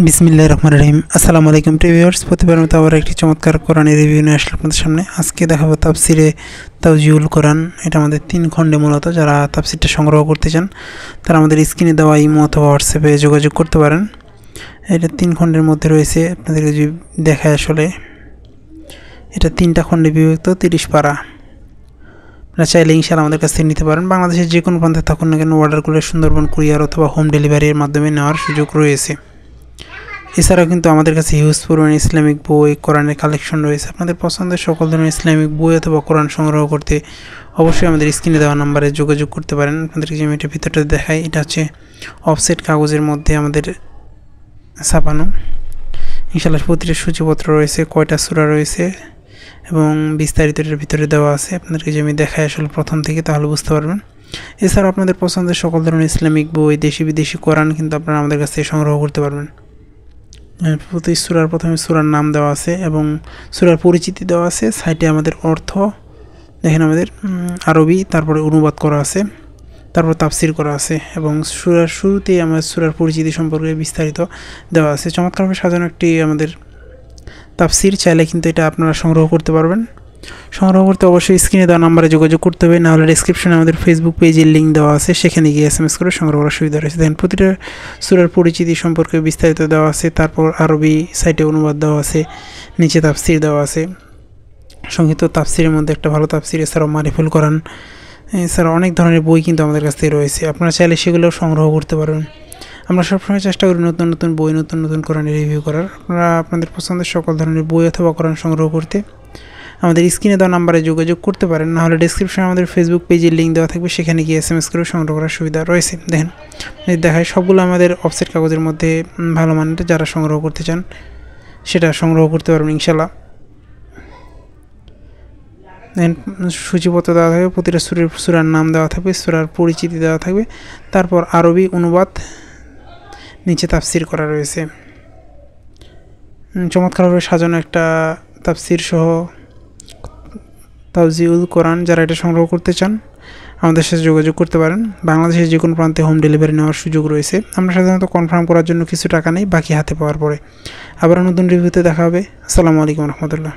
বিসমিল্লাহির রহমানির রহিম। আসসালামু আলাইকুম ভিউয়ার্স, প্রতিবার মতো আবার একটি চমৎকার কোরআনের রিভিউ নিয়ে আসলাম আপনাদের সামনে। আজকে দেখাবো তাফসিরে তাওজিউল কোরআন। এটা আমাদের 3 খণ্ডে, মূলত যারা তাফসিরটা সংগ্রহ করতে চান তারা আমাদের স্ক্রিনে দেওয়া ইমো অথবা হোয়াটসঅ্যাপে যোগাযোগ করতে পারেন। এটা 3 খণ্ডের মধ্যে রয়েছে। আপনাদেরকে যদি দেখায়, আসলে এটা 3টা খণ্ডে বিভক্ত, 30 পারা। আপনারা চাইলে ইনশাআল্লাহ আমাদের কাছ থেকে নিতে পারেন। বাংলাদেশের যে কোনো প্রান্তে থাকুন না কেন, অর্ডার করলে সুন্দরবন কুরিয়ার অথবা হোম ডেলিভারির মাধ্যমে নেওয়ার সুযোগ রয়েছে। এছাড়াও কিন্তু আমাদের কাছে হিউজ পরিমাণে ইসলামিক বই, কোরআনের কালেকশন রয়েছে। আপনাদের পছন্দের সকল ধরনের ইসলামিক বই অথবা কোরআন সংগ্রহ করতে অবশ্যই আমাদের স্ক্রিনে দেওয়া নাম্বারে যোগাযোগ করতে পারেন। আপনাদেরকে যে এটার ভিতরটা দেখাই, এটা হচ্ছে অফসেট কাগজের মধ্যে আমাদের ছাপানো। ইনশাআল্লাহ প্রতিটা সূচিপত্র রয়েছে, কয়টা সূরা রয়েছে এবং বিস্তারিত এটার ভিতরে দেওয়া আছে। আপনাদেরকে যে আমি দেখাই আসলে প্রথম থেকে, তাহলে বুঝতে পারবেন। এছাড়াও আপনাদের পছন্দের সকল ধরনের ইসলামিক বই, দেশি বিদেশি কোরআন কিন্তু আপনারা আমাদের কাছ থেকে সংগ্রহ করতে পারবেন। প্রতি সূরার প্রথমে সূরার নাম দেওয়া আছে এবং সূরার পরিচিতি দেওয়া আছে। সাইটে আমাদের অর্থ দেখেন, আমাদের আরবি, তারপরে অনুবাদ করা আছে, তারপর তাফসির করা আছে এবং সূরার শুরুতেই আমাদের সূরার পরিচিতি সম্পর্কে বিস্তারিত দেওয়া আছে। চমৎকারভাবে সাজানো একটি আমাদের তাফসির। চাইলে কিন্তু এটা আপনারা সংগ্রহ করতে পারবেন। সংগ্রহ করতে অবশ্যই স্ক্রিনে দেওয়া নাম্বারে যোগাযোগ করতে হবে, নাহলে ডেসক্রিপশনে আমাদের ফেসবুক পেজের লিঙ্ক দেওয়া আছে, সেখানে গিয়ে SMS করে সংগ্রহ করার সুবিধা রয়েছে। দেখেন প্রতিটা সূরার পরিচিতি সম্পর্কে বিস্তারিত দেওয়া আছে, তারপর আরবি সাইটে অনুবাদ দেওয়া আছে, নিচে তাফসির দেওয়া আছে। সংক্ষিপ্ত তাফসিরের মধ্যে একটা ভালো তাফসির, এছাড়াও মারিফুল কোরআন, এছাড়াও অনেক ধরনের বই কিন্তু আমাদের কাছ থেকে রয়েছে। আপনারা চাইলে সেগুলোও সংগ্রহ করতে পারবেন। আমরা সবসময় চেষ্টা করি নতুন নতুন বই, নতুন নতুন কোরআনের রিভিউ করার। আপনারা আপনাদের পছন্দের সকল ধরনের বই অথবা কোরআন সংগ্রহ করতে আমাদের স্ক্রিনে দেওয়া নাম্বারে যোগাযোগ করতে পারেন, নাহলে ডেসক্রিপশনে আমাদের ফেসবুক পেজের লিঙ্ক দেওয়া থাকবে, সেখানে গিয়ে SMS করে সংগ্রহ করার সুবিধা রয়েছে। দেখেন দেখায় সবগুলো আমাদের অফসেট কাগজের মধ্যে ভালো মানের। যারা সংগ্রহ করতে চান সেটা সংগ্রহ করতে পারবেন ইনশাআল্লাহ। দেন সূচিপত্র দেওয়া থাকবে, প্রতিটা সূরার নাম দেওয়া থাকবে, সূরার পরিচিতি দেওয়া থাকবে, তারপর আরবি অনুবাদ, নিচে তাফসির করা রয়েছে। চমৎকারভাবে সাজানো একটা তাফসির সহ তাওজিউল কোরআন। যারা এটা সংগ্রহ করতে চান আমাদের সাথে যোগাযোগ করতে পারেন। বাংলাদেশের যে কোনো প্রান্তে হোম ডেলিভারি নেওয়ার সুযোগ রয়েছে। আমরা সাধারণত কনফার্ম করার জন্য কিছু টাকা নেই, বাকি হাতে পাওয়ার পরে। আবার নতুন রিভিউতে দেখা হবে। আসসালামু আলাইকুম রহমতুল্লাহ।